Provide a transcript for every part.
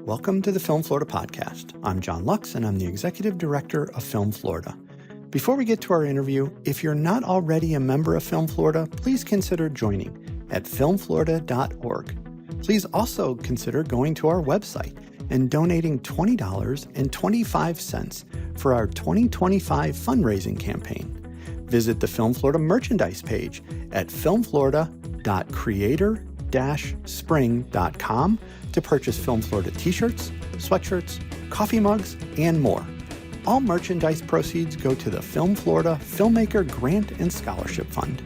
Welcome to the Film Florida podcast. I'm John Lux, and I'm the Executive Director of Film Florida. Before we get to our interview, if you're not already a member of Film Florida, please consider joining at filmflorida.org. Please also consider going to our website and donating $20.25 for our 2025 fundraising campaign. Visit the Film Florida merchandise page at filmflorida.creator-spring.com to purchase Film Florida t-shirts, sweatshirts, coffee mugs, and more. All merchandise proceeds go to the Film Florida Filmmaker Grant and Scholarship Fund.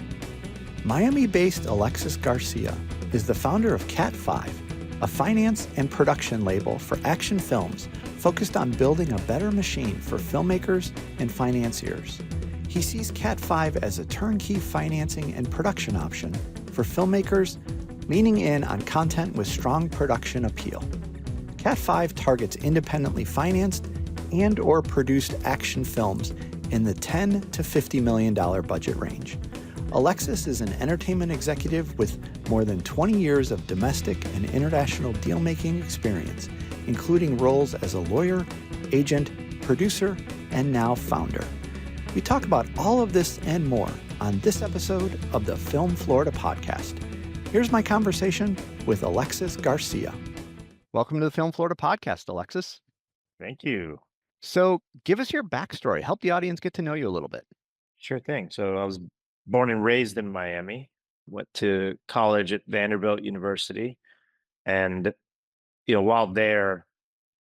Miami-based Alexis Garcia is the founder of CAT5, a finance and production label for action films focused on building a better machine for filmmakers and financiers. He sees CAT5 as a turnkey financing and production option for filmmakers, leaning in on content with strong production appeal. CAT5 targets independently financed and or produced action films in the $10 to $50 million budget range. Alexis is an entertainment executive with more than 20 years of domestic and international deal-making experience, including roles as a lawyer, agent, producer, and now founder. We talk about all of this and more on this episode of the Film Florida podcast. Here's my conversation with Alexis Garcia. Welcome to the Film Florida podcast, Alexis. Thank you. So give us your backstory. Help the audience get to know you a little bit. Sure thing. So I was born and raised in Miami, went to college at Vanderbilt University. And, while there,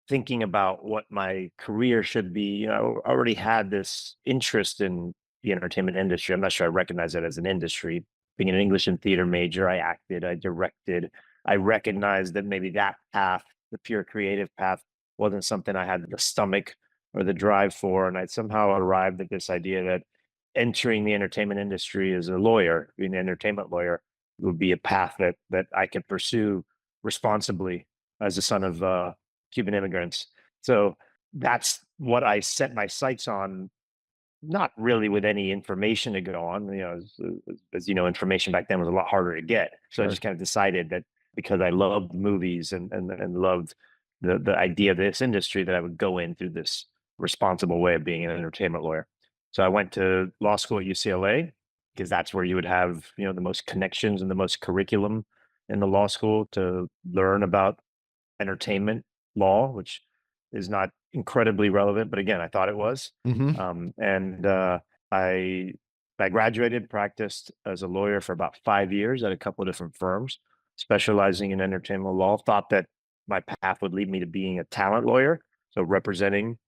thinking about what my career should be, I already had this interest in the entertainment industry. I'm not sure I recognize it as an industry. Being an English and theater major, I acted, I directed. I recognized that maybe that path, the pure creative path, wasn't something I had the stomach or the drive for. And I somehow arrived at this idea that entering the entertainment industry as a lawyer, being an entertainment lawyer, would be a path that I could pursue responsibly as a son of Cuban immigrants. So that's what I set my sights on, not really with any information to go on. As you know, information back then was a lot harder to get. So Sure. I just kind of decided that because I loved movies and loved the idea of this industry, that I would go in through this responsible way of being an entertainment lawyer. So I went to law school at UCLA because that's where you would have, the most connections and the most curriculum in the law school to learn about entertainment law, which is not incredibly relevant, but again, I thought it was. And I graduated, practiced as a lawyer for about 5 years at a couple of different firms, specializing in entertainment law. Thought that my path would lead me to being a talent lawyer, so representing,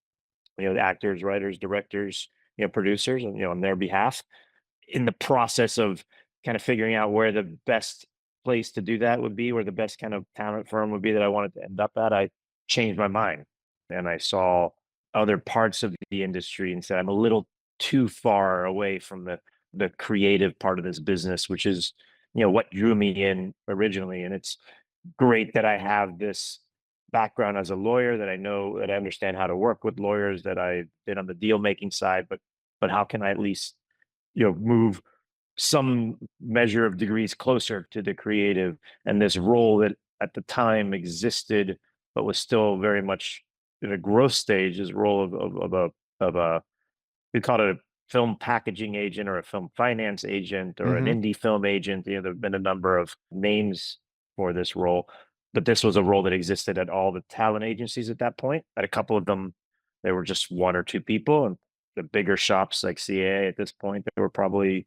the actors, writers, directors, producers, and on their behalf. In the process of kind of figuring out where the best place to do that would be, where the best kind of talent firm would be that I wanted to end up at, I changed my mind and I saw other parts of the industry and said, I'm a little too far away from the creative part of this business, which is, what drew me in originally. And it's great that I have this background as a lawyer, that I know, that I understand how to work with lawyers, that I've been on the deal making side, but how can I at least, move some measure of degrees closer to the creative, and this role that at the time existed, but was still very much in a growth stage, this role of a we call it a film packaging agent or a film finance agent or an indie film agent. There have been a number of names for this role, but this was a role that existed at all the talent agencies at that point. At a couple of them, there were just one or two people, and the bigger shops like CAA at this point, there were probably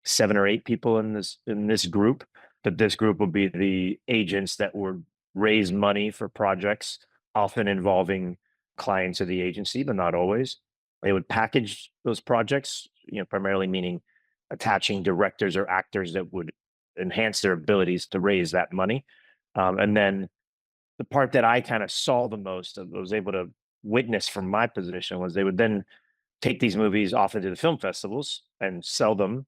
7 or 8 people in this group. But this group would be the agents that would raise money for projects, often involving clients of the agency, but not always. They would package those projects, primarily meaning attaching directors or actors that would enhance their abilities to raise that money. And then the part that I kind of saw the most, was able to witness from my position, was they would then take these movies off into the film festivals and sell them,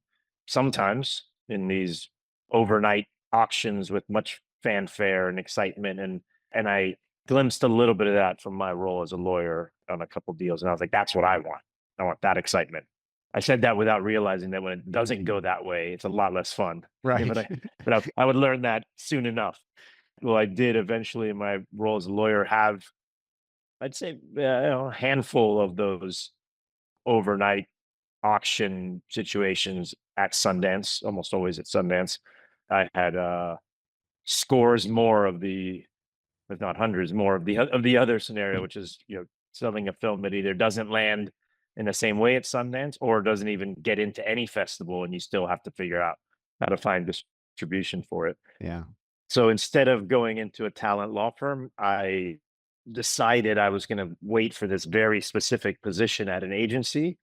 sometimes in these overnight auctions with much fanfare and excitement. And I glimpsed a little bit of that from my role as a lawyer on a couple deals. And I was like, that's what I want. I want that excitement. I said that without realizing that when it doesn't go that way, it's a lot less fun. Right. But I would learn that soon enough. Well, I did eventually in my role as a lawyer have, I'd say, a handful of those overnight auction situations at Sundance, almost always at Sundance. I had scores more of the, if not hundreds more of the other scenario, which is, selling a film that either doesn't land in the same way at Sundance or doesn't even get into any festival, and you still have to figure out how to find distribution for it. Yeah. So instead of going into a talent law firm, I decided I was going to wait for this very specific position at an agency,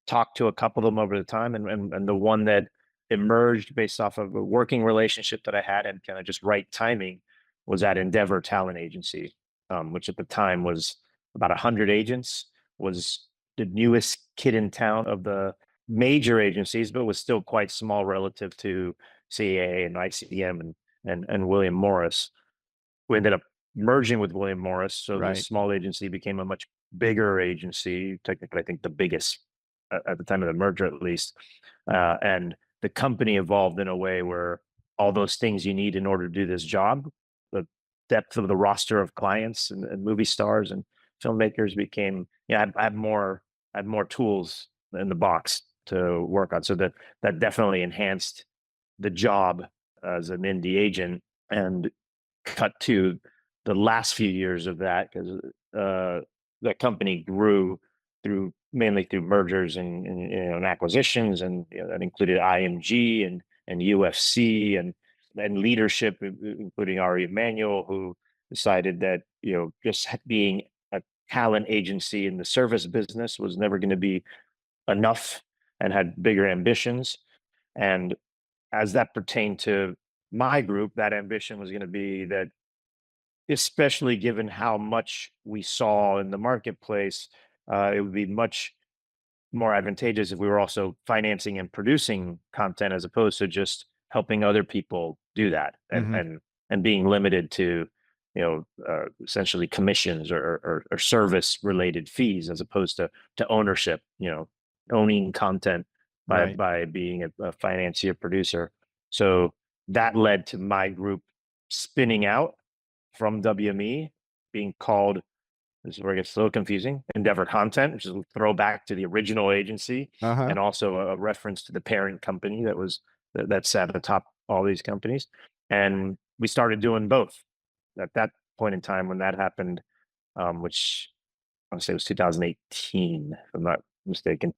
talked to a couple of them over the time, and the one that emerged based off of a working relationship that I had and kind of just right timing was at Endeavor Talent Agency, which at the time was about 100 agents, was the newest kid in town of the major agencies, but was still quite small relative to CAA and ICM and William Morris. We ended up merging with William Morris, so the Right. small agency became a much bigger agency, technically I think the biggest at the time of the merger at least. And the company evolved in a way where all those things you need in order to do this job, the depth of the roster of clients and movie stars and filmmakers became, I had more tools in the box to work on. So that definitely enhanced the job as an indie agent. And cut to the last few years of that, because the company grew mainly through mergers and acquisitions, and that included IMG and UFC and leadership, including Ari Emanuel, who decided that just being a talent agency in the service business was never going to be enough, and had bigger ambitions. And as that pertained to my group, that ambition was going to be that, especially given how much we saw in the marketplace, it would be much more advantageous if we were also financing and producing content as opposed to just helping other people do that, and Hmm. being limited to essentially commissions or service related fees as opposed to ownership, owning content Right. by being a financier producer. So that led to my group spinning out from WME, being called, this is where it gets a little confusing, Endeavor Content, which is a throwback to the original agency, Uh-huh. and also a reference to the parent company that sat atop all these companies. And we started doing both at that point in time when that happened, which I want to say was 2018, if I'm not mistaken.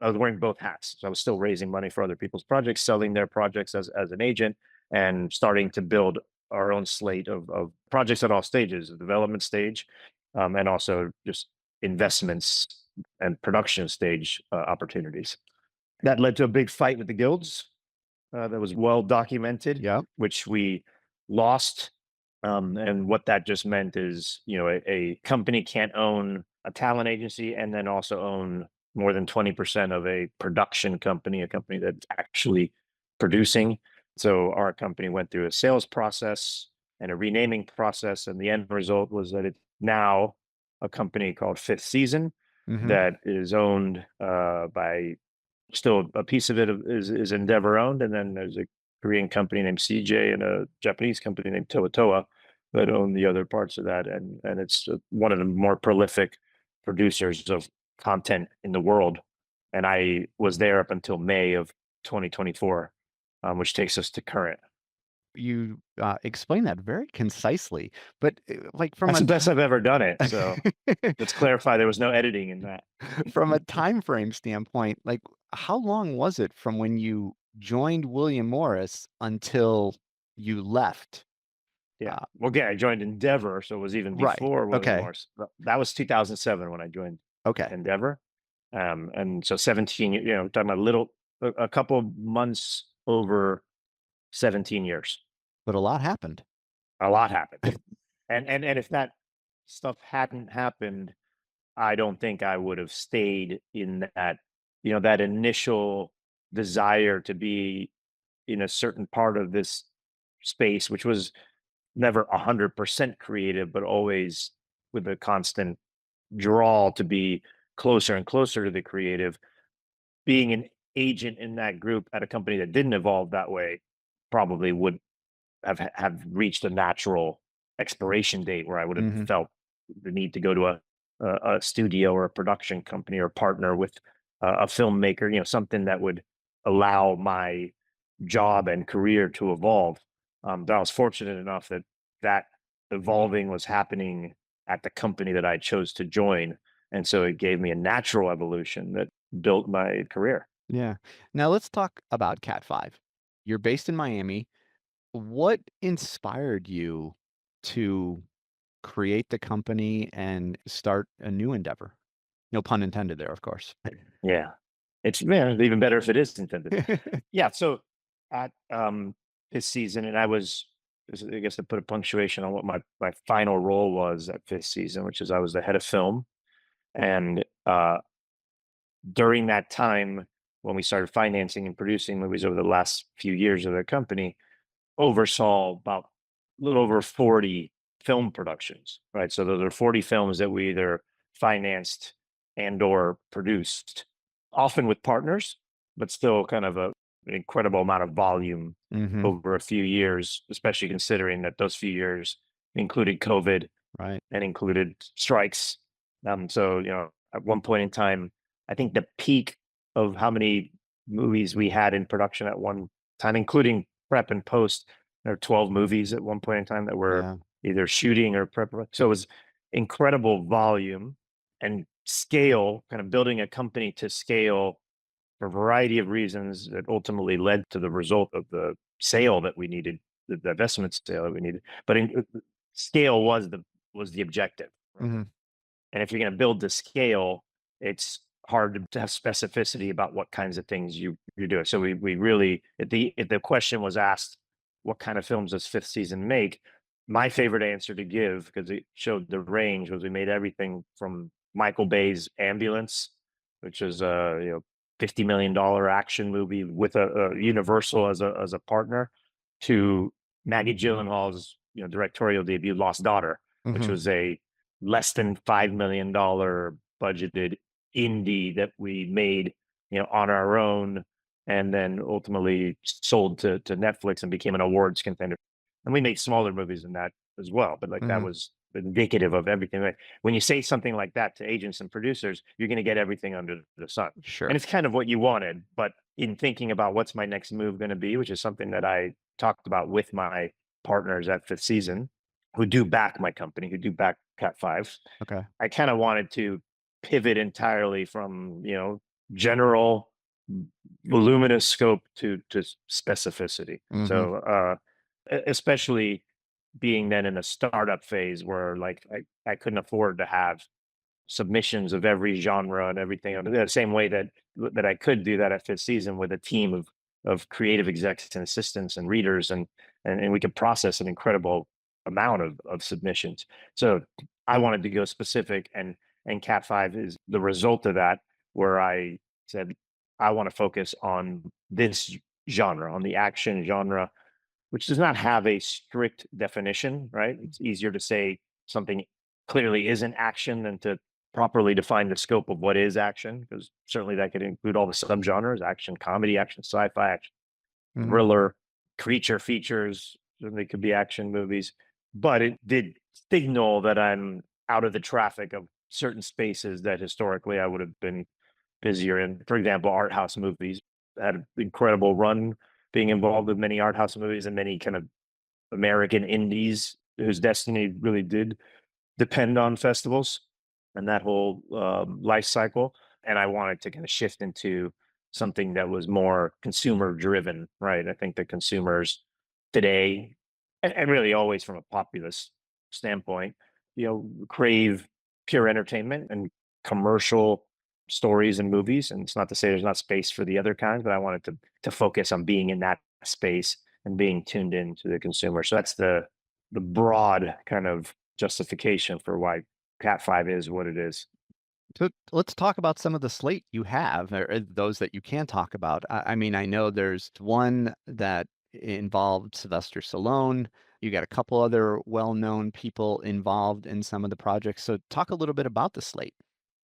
I was wearing both hats. So I was still raising money for other people's projects, selling their projects as an agent, and starting to build our own slate of projects at all stages, the development stage, and also just investments and production stage opportunities. That led to a big fight with the guilds that was well documented, Yep. which we lost. And what that just meant is, a company can't own a talent agency and then also own more than 20% of a production company, a company that's actually producing. So our company went through a sales process and a renaming process, and the end result was that it's now a company called Fifth Season Hmm. that is owned by, still a piece of it is Endeavor owned, and then there's a Korean company named CJ and a Japanese company named Toa Toa that own the other parts of that, and it's one of the more prolific producers of content in the world. And I was there up until May of 2024, which takes us to current. You explain that very concisely, but like from That's a the best I've ever done it. So let's clarify there was no editing in that. from a time frame standpoint, like how long was it from when you joined William Morris until you left? Yeah. Uh, Well, again, I joined Endeavor, so it was even right. before William Okay. Morris. That was 2007 when I joined Okay. Endeavor. And so 17, talking about a couple of months over 17 years. But a lot happened. A lot happened. And if that stuff hadn't happened, I don't think I would have stayed in that, that initial desire to be in a certain part of this space, which was never 100% creative, but always with a constant draw to be closer and closer to the creative. Being an agent in that group at a company that didn't evolve that way probably would have reached a natural expiration date where I would have Hmm. felt the need to go to a studio or a production company or partner with a filmmaker, something that would allow my job and career to evolve. That I was fortunate enough that evolving was happening at the company that I chose to join. And so it gave me a natural evolution that built my career. Yeah. Now let's talk about Cat5. You're based in Miami. What inspired you to create the company and start a new endeavor? No pun intended there, of course. Yeah. It's even better if it is intended. Yeah. So at this season, and I guess to put a punctuation on what my final role was at fifth season, which is I was the head of film. And during that time, when we started financing and producing movies over the last few years of the company, oversaw about a little over 40 film productions, right? So those are 40 films that we either financed and or produced, often with partners, but still kind of an incredible amount of volume Hmm. over a few years, especially considering that those few years included COVID Right. and included strikes. So, at one point in time, I think the peak of how many movies we had in production at one time, including prep and post, there were 12 movies at one point in time that were Yeah. either shooting or prep. So it was incredible volume and scale, kind of building a company to scale for a variety of reasons that ultimately led to the result of the sale that we needed, the divestment sale that we needed. But scale was the objective, right? Hmm. And if you're going to build to scale, it's hard to have specificity about what kinds of things you're doing. So we really, if the question was asked, what kind of films does fifth season make? My favorite answer to give, because it showed the range, was we made everything from Michael Bay's Ambulance, which is a $50 million action movie with a Universal as a partner, to Maggie Gyllenhaal's directorial debut Lost Daughter, which Hmm. was a less than $5 million budgeted indie that we made on our own, and then ultimately sold to Netflix and became an awards contender. And we made smaller movies than that as well, but like that Hmm. was indicative of everything. Like when you say something like that to agents and producers, you're going to get everything under the sun. And Sure. it's kind of what you wanted. But in thinking about what's my next move going to be, which is something that I talked about with my partners at fifth season, who do back my company, who do back Cat5, Okay. I kind of wanted to pivot entirely from, general voluminous scope to specificity. Hmm. So, especially being then in a startup phase where like I couldn't afford to have submissions of every genre and everything the same way that I could do that at fifth season with a team of creative execs and assistants and readers, and we could process an incredible amount of submissions. So I wanted to go specific, and Cat5 is the result of that, where I said I want to focus on this genre, on the action genre, which does not have a strict definition, right? It's easier to say something clearly isn't action than to properly define the scope of what is action, because certainly that could include all the subgenres: action comedy, action sci-fi, action Hmm. thriller, creature features. Certainly could be action movies, but it did signal that I'm out of the traffic of certain spaces that historically I would have been busier in. For example, art house movies had an incredible run being involved with many art house movies and many kind of American indies whose destiny really did depend on festivals and that whole life cycle. And I wanted to kind of shift into something that was more consumer driven, right? I think the consumers today, and really always from a populist standpoint, crave pure entertainment and commercial stories and movies. And it's not to say there's not space for the other kinds, but I wanted to focus on being in that space and being tuned in to the consumer. So that's the broad kind of justification for why Cat5 is what it is. So let's talk about some of the slate you have, or those that you can talk about. I mean, I know there's one that involved Sylvester Stallone. You got a couple other well-known people involved in some of the projects. So talk a little bit about the slate.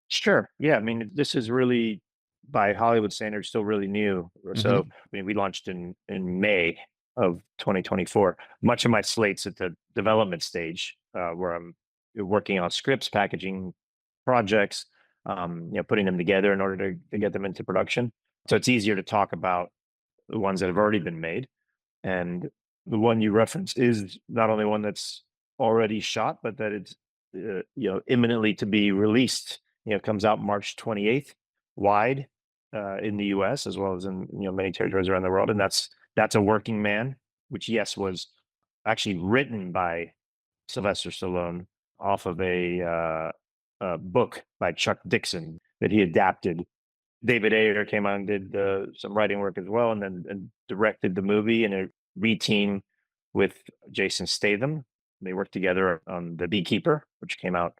Sure. Yeah. I mean, this is really, by Hollywood standards, still really new. So, Hmm. I mean, we launched in May. of 2024. Much of my slate's at the development stage, where I'm working on scripts, packaging projects, putting them together in order to get them into production. So it's easier to talk about the ones that have already been made. And the one you referenced is not only one that's already shot, but that it's imminently to be released. Comes out March 28th wide in the U.S. as well as in many territories around the world, and that's A Working Man, which yes was actually written by Sylvester Stallone off of a book by Chuck Dixon that he adapted. David Ayer came on and did some writing work as well, and then directed the movie in a reteam with Jason Statham. They worked together on The Beekeeper, which came out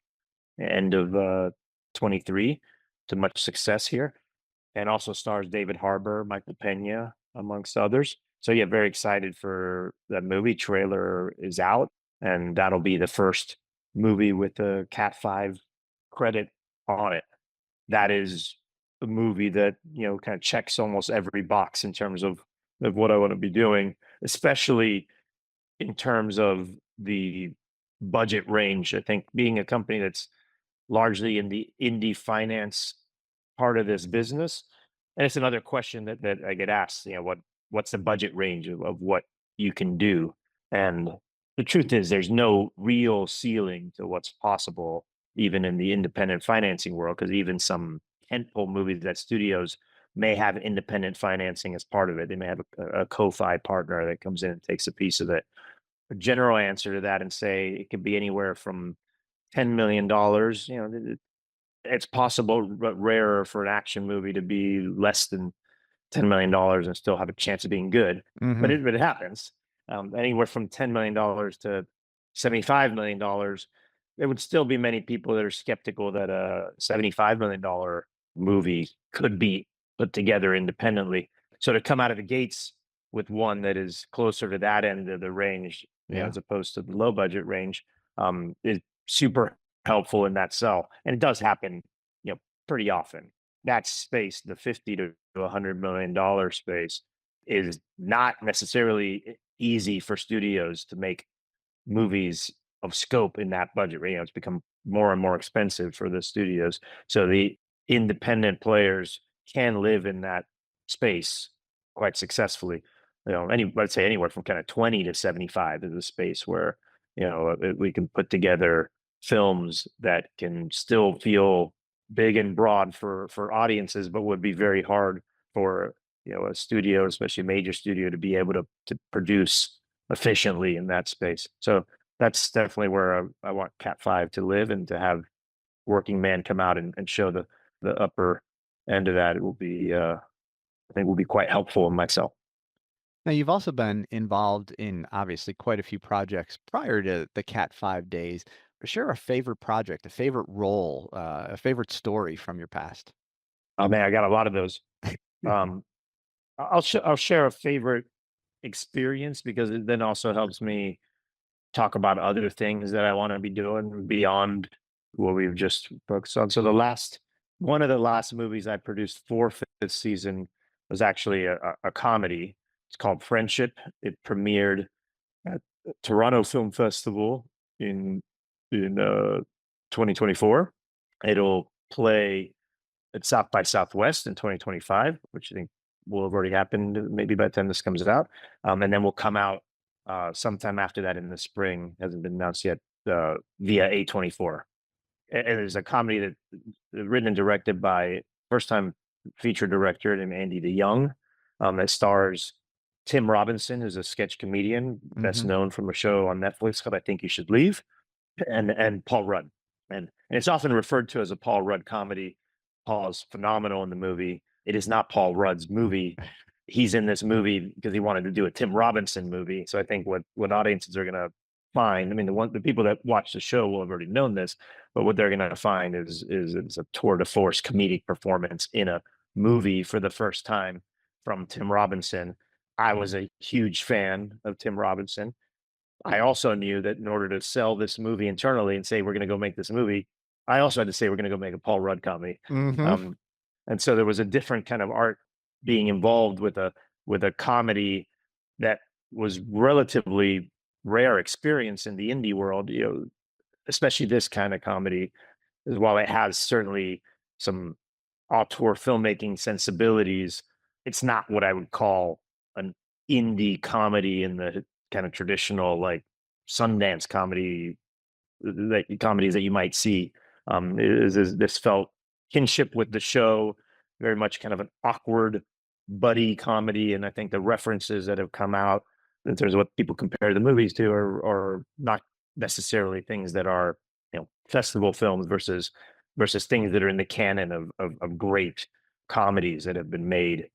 end of 23 to much success here, and also stars David Harbour, Michael Pena, amongst others. So yeah, very excited for that movie. Trailer is out, and that'll be the first movie with a CAT5 credit on it. That is a movie that kind of checks almost every box in terms of what I want to be doing, especially in terms of the budget range. I think being a company that's largely in the indie finance part of this business, and it's another question that I get asked, what's the budget range of what you can do? And the truth is there's no real ceiling to what's possible, even in the independent financing world, because even some tentpole movies that studios may have independent financing as part of it. They may have a co-fi partner that comes in and takes a piece of it. A general answer to that and say it could be anywhere from $10 million. It's possible, but rarer for an action movie to be less than $10 million and still have a chance of being good. Mm-hmm. But it happens. Anywhere from $10 million to $75 million, there would still be many people that are skeptical that a $75 million movie could be put together independently. So to come out of the gates with one that is closer to that end of the range, as opposed to the low budget range, is super helpful in that sell. And it does happen, pretty often. That space, the 50 to $100 million space, is not necessarily easy for studios to make movies of scope in that budget. It's become more and more expensive for the studios. So the independent players can live in that space quite successfully. Let's say anywhere from kind of 20 to 75 is a space where, we can put together films that can still feel big and broad for audiences, but would be very hard for a studio, especially a major studio, to be able to produce efficiently in that space. So that's definitely where I want CAT5 to live, and to have Working Man come out and show the upper end of that. It will be I think will be quite helpful in myself. Now, you've also been involved in obviously quite a few projects prior to the CAT5 days. Share a favorite project, a favorite role, a favorite story from your past. Oh man, I got a lot of those. Um, I'll share a favorite experience, because it then also helps me talk about other things that I want to be doing beyond what we've just focused on. So one of the last movies I produced for fifth season was actually a comedy. It's called Friendship. It premiered at the Toronto Film Festival in 2024. It'll play at South by Southwest in 2025, which I think will have already happened maybe by the time this comes out. And then we'll come out sometime after that in the spring. Hasn't been announced yet, via A24. And there's a comedy that written and directed by first-time feature director named Andy DeYoung, that stars Tim Robinson, who's a sketch comedian best known from a show on Netflix called I Think You Should Leave, and Paul Rudd. And it's often referred to as a Paul Rudd comedy. Paul is phenomenal in the movie. It is not Paul Rudd's movie. He's in this movie because he wanted to do a Tim Robinson movie. So I think what audiences are going to find, I mean, the people that watch the show will have already known this, but what they're going to find is a tour de force comedic performance in a movie for the first time from Tim Robinson. I was a huge fan of Tim Robinson. I also knew that in order to sell this movie internally and say we're going to go make this movie, I also had to say we're going to go make a Paul Rudd comedy. And so there was a different kind of art being involved with a comedy that was relatively rare experience in the indie world, especially this kind of comedy, is while it has certainly some auteur filmmaking sensibilities, it's not what I would call an indie comedy in the kind of traditional like Sundance comedies that you might see. This felt kinship with the show, very much kind of an awkward buddy comedy, and I think the references that have come out in terms of what people compare the movies to are not necessarily things that are festival films versus things that are in the canon of great comedies that have been made,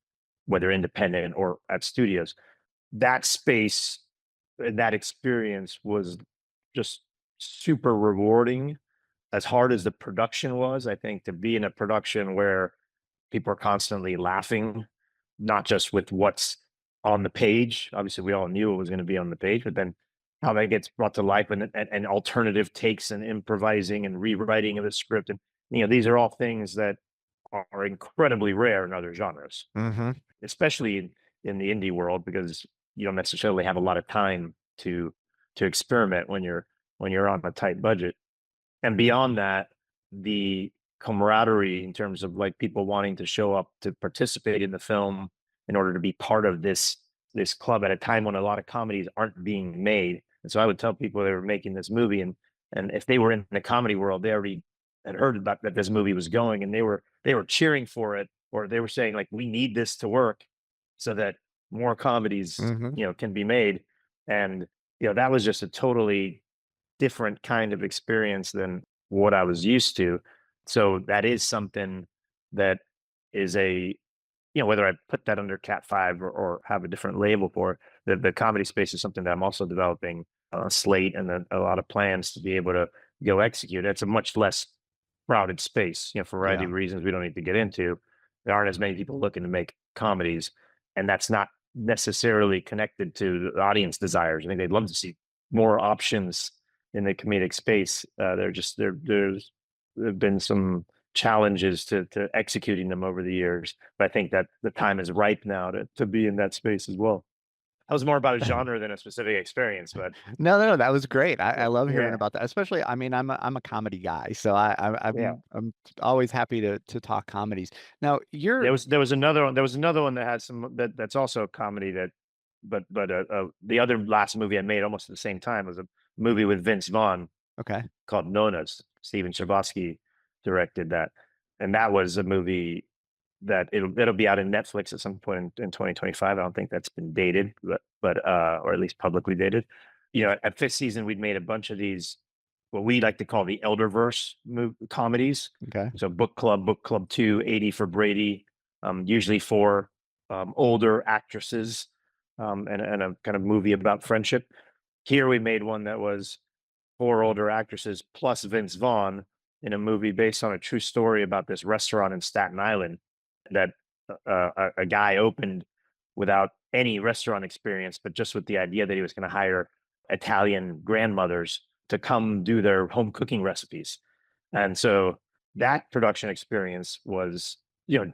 whether independent or at studios. That space, that experience was just super rewarding. As hard as the production was, I think to be in a production where people are constantly laughing, not just with what's on the page. Obviously, we all knew it was going to be on the page, but then how that gets brought to life and alternative takes and improvising and rewriting of the script. And, these are all things that are incredibly rare in other genres, Mm-hmm. especially in the indie world, because you don't necessarily have a lot of time to experiment when you're on a tight budget. And beyond that, the camaraderie in terms of like people wanting to show up to participate in the film in order to be part of this club at a time when a lot of comedies aren't being made. And so I would tell people they were making this movie, and if they were in the comedy world, they already had heard about that this movie was going, and they were cheering for it, or they were saying like, we need this to work so that more comedies Mm-hmm. can be made. And that was just a totally different kind of experience than what I was used to. So that is something that is whether I put that under Cat5 or have a different label for it, the comedy space is something that I'm also developing a slate and a lot of plans to be able to go execute. It's a much less crowded space, for a variety Yeah. of reasons we don't need to get into. There aren't as many people looking to make comedies, and that's not necessarily connected to the audience desires. I think they'd love to see more options in the comedic space. There's have been some challenges to executing them over the years, but I think that the time is ripe now to be in that space as well. That was more about a genre than a specific experience, but No, that was great. I love hearing yeah, about that. Especially, I mean, I'm a comedy guy, so yeah. I'm always happy to talk comedies. Now, you're There was another one. There was another one that had that's also a comedy but the other last movie I made almost at the same time was a movie with Vince Vaughn okay. called Nonas. Steven Chbosky directed that, and that was a movie that it'll be out in Netflix at some point in 2025. I don't think that's been dated, but or at least publicly dated. At fifth season, we'd made a bunch of these what we like to call the Elderverse comedies. Okay. So Book Club 2, 80 for Brady, usually for older actresses, and a kind of movie about friendship. Here we made one that was four older actresses plus Vince Vaughn in a movie based on a true story about this restaurant in Staten Island that a guy opened without any restaurant experience, but just with the idea that he was going to hire Italian grandmothers to come do their home cooking recipes. And so that production experience was,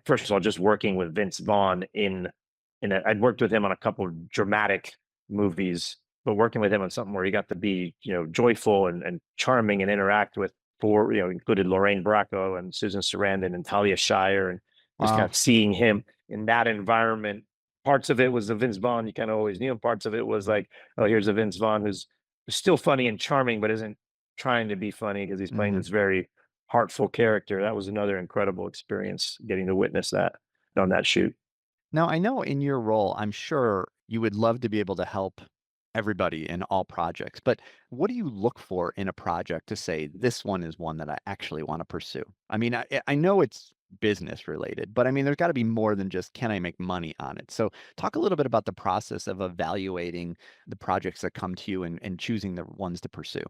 first of all, just working with Vince Vaughn I'd worked with him on a couple of dramatic movies, but working with him on something where he got to be, joyful and charming and interact with included Lorraine Bracco and Susan Sarandon and Talia Shire, and just kind Wow. of seeing him in that environment. Parts of it was the Vince Vaughn you kind of always knew, and parts of it was like, oh, here's a Vince Vaughn who's still funny and charming, but isn't trying to be funny because he's playing Mhm. this very heartful character. That was another incredible experience getting to witness that on that shoot. Now, I know in your role, I'm sure you would love to be able to help everybody in all projects, but what do you look for in a project to say this one is one that I actually want to pursue? I mean, I know it's business related, but I mean, there's got to be more than just can I make money on it? So talk a little bit about the process of evaluating the projects that come to you and choosing the ones to pursue.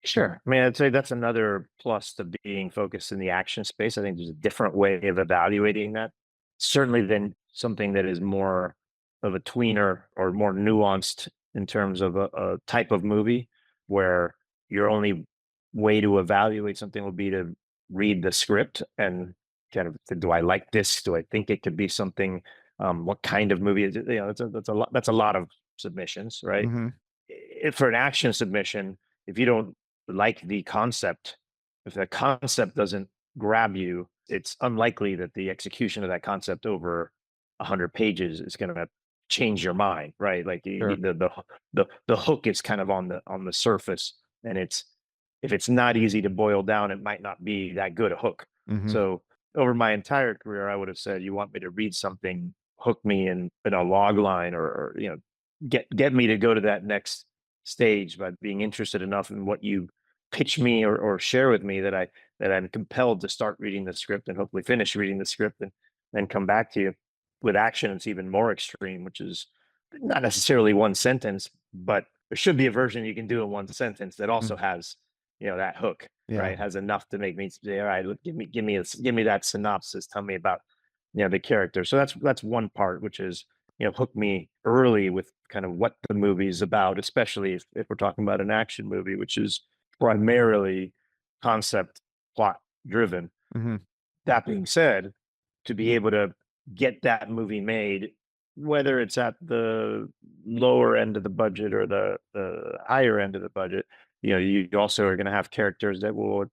Sure. I mean, I'd say that's another plus to being focused in the action space. I think there's a different way of evaluating that, certainly than something that is more of a tweener or more nuanced in terms of a type of movie, where your only way to evaluate something will be to read the script and kind of, do I like this? Do I think it could be something? What kind of movie is it? That's a lot. That's a lot of submissions, right? Mhm. If for an action submission, if you don't like the concept, if the concept doesn't grab you, it's unlikely that the execution of that concept over 100 pages is going to change your mind, right? Like Sure. the hook is kind of on the surface, and it's if it's not easy to boil down, it might not be that good a hook. Mhm. So over my entire career, I would have said, you want me to read something, hook me in a log line, or get me to go to that next stage by being interested enough in what you pitch me or share with me that I'm compelled to start reading the script and hopefully finish reading the script and then come back to you. With action, it's even more extreme, which is not necessarily one sentence, but there should be a version you can do in one sentence that also Mm. has that hook, Yeah. right? Has enough to make me say, all right, give me that synopsis, tell me about the character. So that's one part, which is hook me early with kind of what the movie's about, especially if we're talking about an action movie, which is primarily concept plot driven. Mhm. That being said, to be able to get that movie made, whether it's at the lower end of the budget or the higher end of the budget, you also are going to have characters that will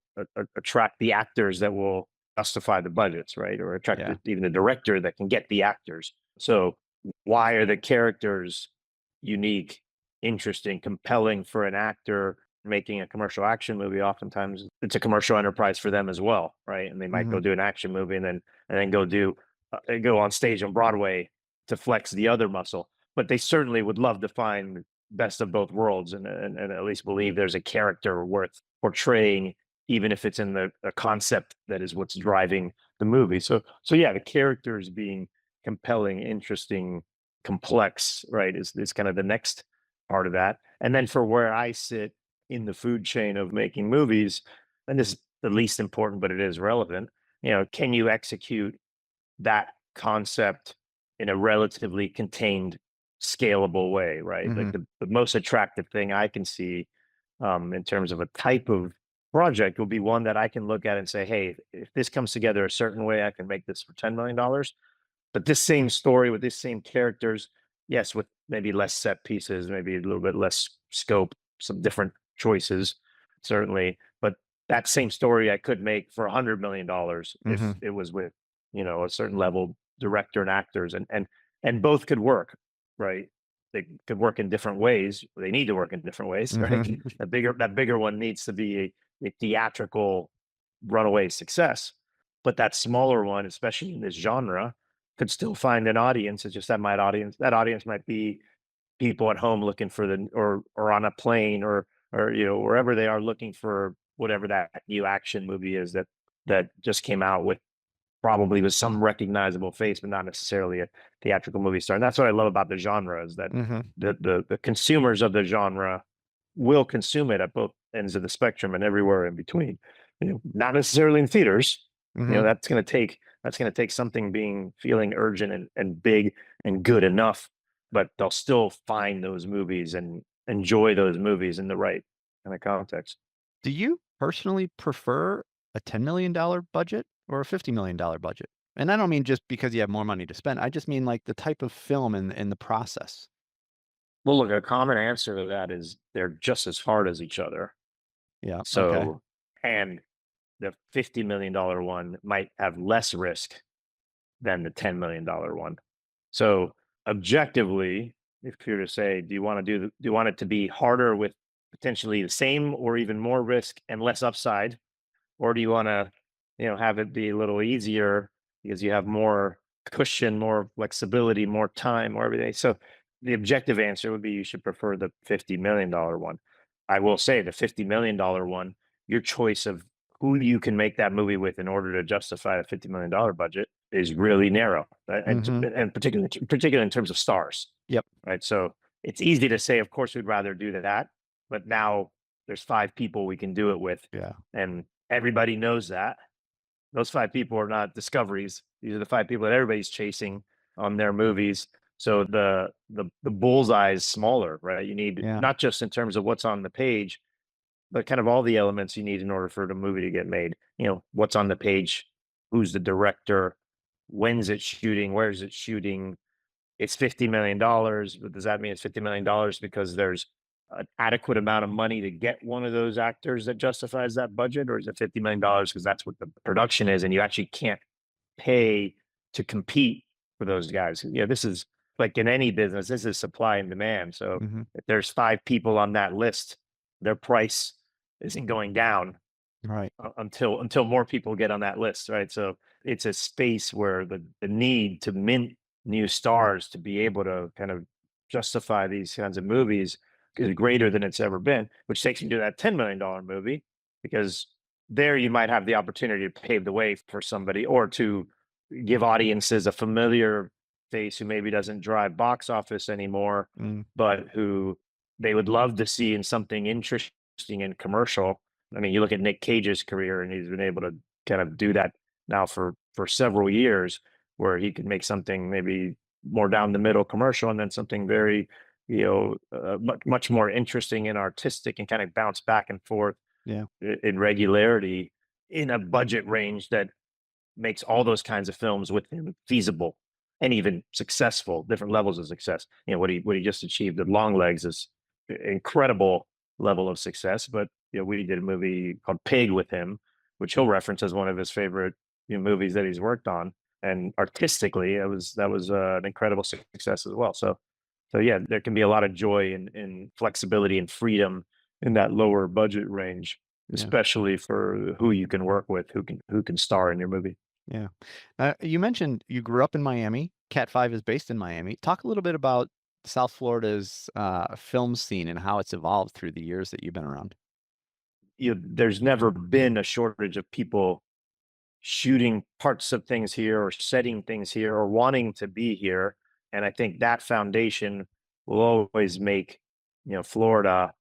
attract the actors that will justify the budgets, right? Or attract Yeah. even the director that can get the actors. So why are the characters unique, interesting, compelling for an actor making a commercial action movie? Oftentimes it's a commercial enterprise for them as well, right? And they might go Mhm. do an action movie and then go on stage on Broadway to flex the other muscle. But they certainly would love to find best of both worlds and at least believe there's a character worth portraying, even if it's in a concept that is what's driving the movie. So yeah, the characters being compelling, interesting, complex, right, is kind of the next part of that. And then for where I sit in the food chain of making movies, and this is the least important, but it is relevant, can you execute that concept in a relatively contained, scalable way, right? Like Mhm. the most attractive thing I can see in terms of a type of project will be one that I can look at and say, hey, if this comes together a certain way, I can make this for $10 million. But this same story with these same characters, yes, with maybe less set pieces, maybe a little bit less scope, some different choices, certainly. But that same story I could make for $100 million if Mhm. it was with, a certain level director and actors, and both could work, right? They could work in different ways. They need to work in different ways, right? Mhm. That bigger one needs to be a theatrical runaway success. But that smaller one, especially in this genre, could still find an audience. It's just that audience might be people at home looking for or on a plane or wherever they are looking for whatever that new action movie is that just came out with probably with some recognizable face, but not necessarily a theatrical movie star. And that's what I love about the genre is that Mhm. the consumers of the genre will consume it at both ends of the spectrum and everywhere in between. Not necessarily in theaters. Mhm. That's gonna take something being feeling urgent and big and good enough, but they'll still find those movies and enjoy those movies in the right kind of context. Do you personally prefer a $10 million budget or a $50 million budget? And I don't mean just because you have more money to spend. I just mean like the type of film and the process. Well, look, a common answer to that is they're just as hard as each other. Yeah. Okay. So, and the $50 million one might have less risk than the $10 million one. So, objectively, if you're to say, do you want it to be harder with potentially the same or even more risk and less upside, or do you want to, have it be a little easier because you have more cushion, more flexibility, more time, more everything? So the objective answer would be you should prefer the $50 million one. I will say the $50 million one, your choice of who you can make that movie with in order to justify a $50 million budget is really narrow, right? Mhm. And particularly in terms of stars, Yep. right? So it's easy to say, of course, we'd rather do that, but now there's 5 people we can do it with, Yeah. and everybody knows that. Those 5 people are not discoveries. These are the 5 people that everybody's chasing on their movies. So the bullseye is smaller, right? You need Yeah. not just in terms of what's on the page, but kind of all the elements you need in order for the movie to get made. What's on the page, who's the director, when's it shooting, where's it shooting, it's $50 million. But does that mean it's $50 million because there's an adequate amount of money to get one of those actors that justifies that budget? Or is it $50 million because that's what the production is and you actually can't pay to compete for those guys? This is like in any business, this is supply and demand. So Hmm. if there's 5 people on that list, their price isn't going down Right. until more people get on that list, right? So it's a space where the need to mint new stars to be able to kind of justify these kinds of movies is greater than it's ever been, which takes you to that $10 million movie, because there you might have the opportunity to pave the way for somebody, or to give audiences a familiar face who maybe doesn't drive box office anymore, Mm. but who they would love to see in something interesting and commercial. I mean, you look at Nick Cage's career, and he's been able to kind of do that now for several years, where he could make something maybe more down the middle commercial, and then something very, much more interesting and artistic, and kind of bounce back and forth Yeah. in regularity in a budget range that makes all those kinds of films with him feasible and even successful, different levels of success. What he just achieved at Long Legs is incredible level of success. But we did a movie called Pig with him, which he'll reference as one of his favorite movies that he's worked on. And artistically, that was an incredible success as well. So yeah, there can be a lot of joy in flexibility and freedom in that lower budget range, Yeah. especially for who you can work with, who can star in your movie. Yeah. You mentioned you grew up in Miami. CAT5 is based in Miami. Talk a little bit about South Florida's film scene and how it's evolved through the years that you've been around. There's never been a shortage of people shooting parts of things here, or setting things here, or wanting to be here. And I think that foundation will always make, Florida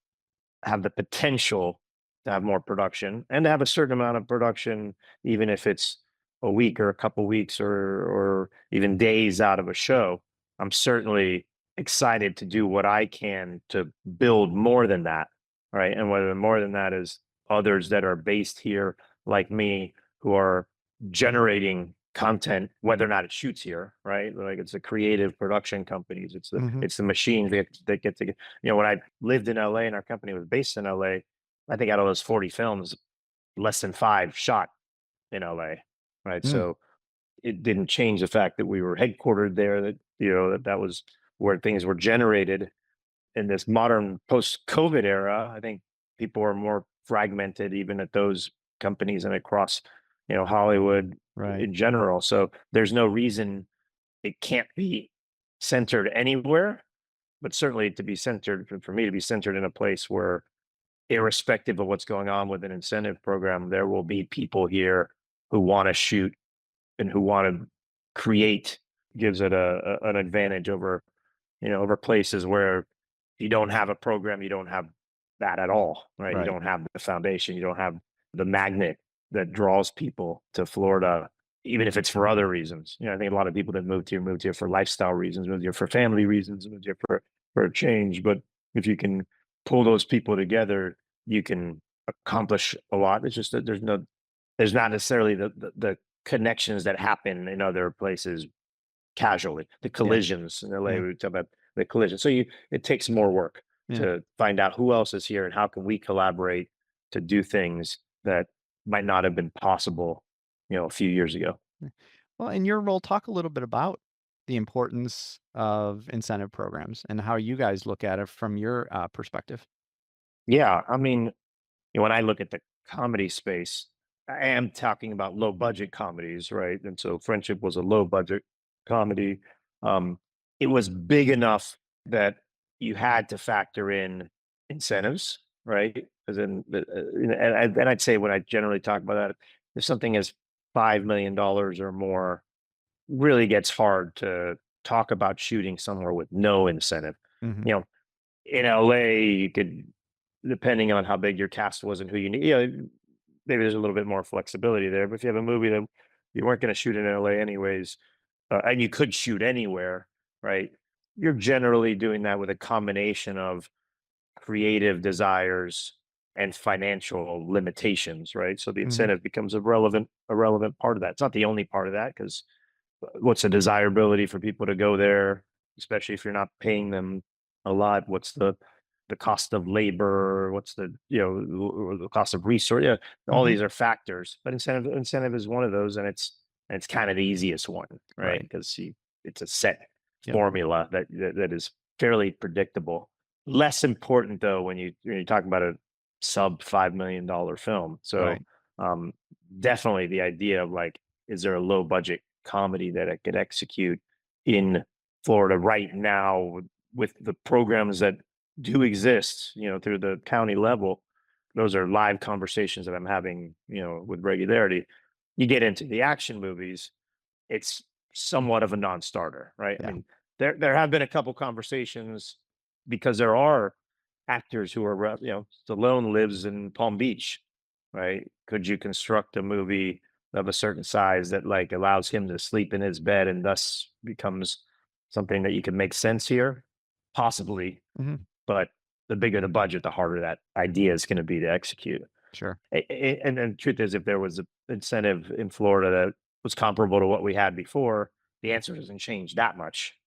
have the potential to have more production, and to have a certain amount of production, even if it's a week or a couple weeks, or even days out of a show. I'm certainly excited to do what I can to build more than that, right? And whether more than that is others that are based here, like me, who are generating content, whether or not it shoots here, right? Like, it's the creative production companies, Hmm. it's the machines that get to get. When I lived in LA and our company was based in LA, I think out of those 40 films, less than 5 shot in LA, right? Mm. So it didn't change the fact that we were headquartered there, that that was where things were generated. In this modern post-COVID era, I think people are more fragmented even at those companies and across, Hollywood Right. in general. So there's no reason it can't be centered anywhere, but certainly to be centered, for me to be centered in a place where, irrespective of what's going on with an incentive program, there will be people here who want to shoot and who want to create. Gives it an advantage over, over places where you don't have a program, you don't have that at all, right? You Right. don't have the foundation, you don't have the magnet that draws people to Florida, even if it's for other reasons. I think a lot of people that moved here for lifestyle reasons, moved here for family reasons, moved here for a change. But if you can pull those people together, you can accomplish a lot. It's just that there's not necessarily the connections that happen in other places casually. The Yeah. collisions in LA, Yeah. we talk about the collision. So it takes more work Yeah. to find out who else is here and how can we collaborate to do things that might not have been possible, a few years ago. Yeah. Well, in your role, talk a little bit about the importance of incentive programs and how you guys look at it from your perspective. Yeah, I mean, when I look at the comedy space, I am talking about low budget comedies, right? And so Friendship was a low budget comedy. Um, it was big enough that you had to factor in incentives, right? As in, and I'd say when I generally talk about that, if something is $5 million or more, really gets hard to talk about shooting somewhere with no incentive. Hmm. You know, in LA, you could, depending on how big your cast was and who you need, maybe there's a little bit more flexibility there. But if you have a movie that you weren't going to shoot in LA anyways, and you could shoot anywhere, right? You're generally doing that with a combination of creative desires and financial limitations, right? So the Hmm. incentive becomes a relevant part of that. It's not the only part of that, because what's the desirability for people to go there? especially if you're not paying them a lot. What's the cost of labor? What's the, the cost of resource? Yeah, all Mhm. these are factors, but incentive is one of those, and it's kind of the easiest one, right? Right. Because it's a set Yep. formula that is fairly predictable. Less important though when you talk about a sub $5 million film. So Right. definitely the idea of like, is there a low budget comedy that I could execute in Florida right now with the programs that do exist, through the county level? Those are live conversations that I'm having, with regularity. You get into the action movies, it's somewhat of a non-starter, right? I Yeah. mean, there have been a couple conversations because there are actors who are, Stallone lives in Palm Beach, right? Could you construct a movie of a certain size that like allows him to sleep in his bed and thus becomes something that you can make sense here? Possibly, Mhm. but the bigger the budget, the harder that idea is going to be to execute. Sure. And the truth is, if there was an incentive in Florida that was comparable to what we had before, the answer doesn't change that much,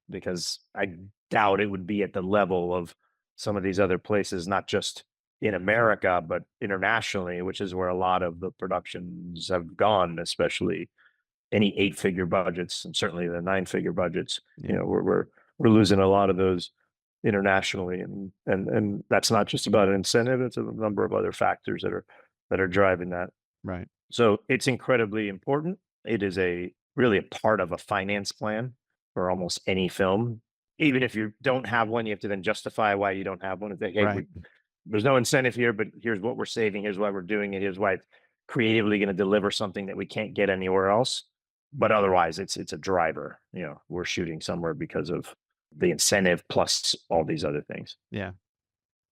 because I doubt it would be at the level of some of these other places, not just in America, but internationally, which is where a lot of the productions have gone, especially any 8-figure budgets and certainly the 9-figure budgets. Yeah. We're losing a lot of those internationally, and that's not just about an incentive. It's a number of other factors that are driving that. Right. So it's incredibly important. It is really a part of a finance plan for almost any film. Even if you don't have one, you have to then justify why you don't have one. It's like, hey, Right. there's no incentive here, but here's what we're saving. Here's why we're doing it. Here's why it's creatively going to deliver something that we can't get anywhere else. But otherwise, it's a driver. We're shooting somewhere because of the incentive plus all these other things. Yeah.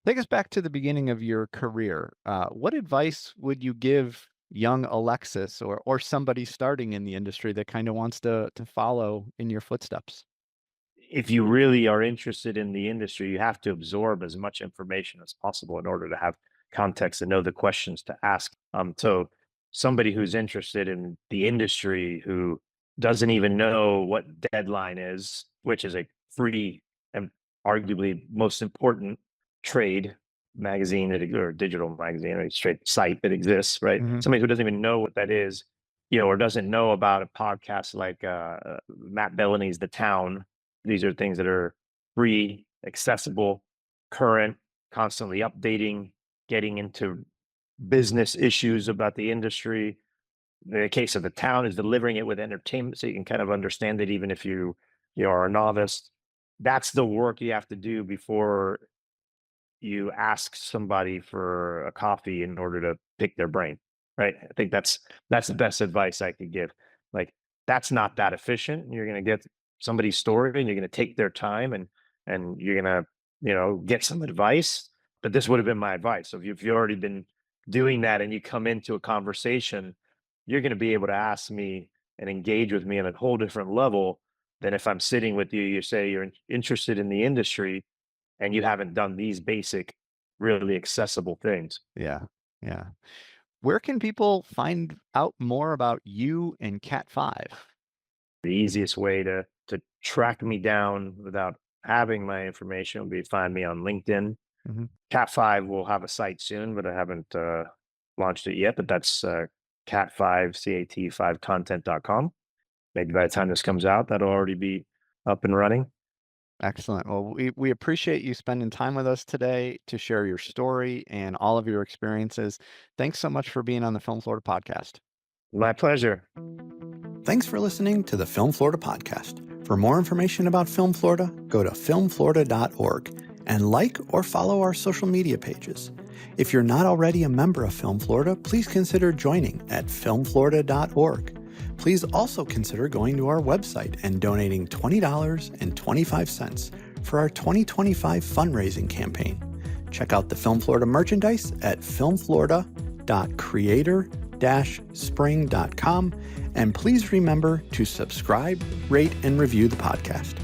Take us back to the beginning of your career. What advice would you give young Alexis or somebody starting in the industry that kind of wants to follow in your footsteps? If you really are interested in the industry, you have to absorb as much information as possible in order to have context and know the questions to ask. So somebody who's interested in the industry, who doesn't even know what deadline is, which is a free and arguably most important trade magazine or digital magazine or straight site that exists, right? Mhm. Somebody who doesn't even know what that is, or doesn't know about a podcast like Matt Bellamy's The Town. These are things that are free, accessible, current, constantly updating, getting into business issues about the industry. The case of The Town is delivering it with entertainment so you can kind of understand it even if you are a novice. That's the work you have to do before you ask somebody for a coffee in order to pick their brain, right? I think that's the best advice I could give. Like, that's not that efficient. You're going to get somebody's story and you're going to take their time, and you're going to, get some advice. But this would have been my advice. So if you've already been doing that and you come into a conversation, you're going to be able to ask me and engage with me on a whole different level than if I'm sitting with you. You say you're interested in the industry and you haven't done these basic, really accessible things. Yeah. Yeah. Where can people find out more about you and CAT5? The easiest way to track me down without having my information would be find me on LinkedIn. Mhm. CAT5 will have a site soon, but I haven't launched it yet. But that's CAT5, CAT5content.com. Maybe by the time this comes out, that'll already be up and running. Excellent. Well, we appreciate you spending time with us today to share your story and all of your experiences. Thanks so much for being on the Film Florida podcast. My pleasure. Thanks for listening to the Film Florida podcast. For more information about Film Florida, go to filmflorida.org and like or follow our social media pages. If you're not already a member of Film Florida, please consider joining at filmflorida.org. Please also consider going to our website and donating $20.25 for our 2025 fundraising campaign. Check out the Film Florida merchandise at filmflorida.creator-spring.com, and please remember to subscribe, rate, and review the podcast.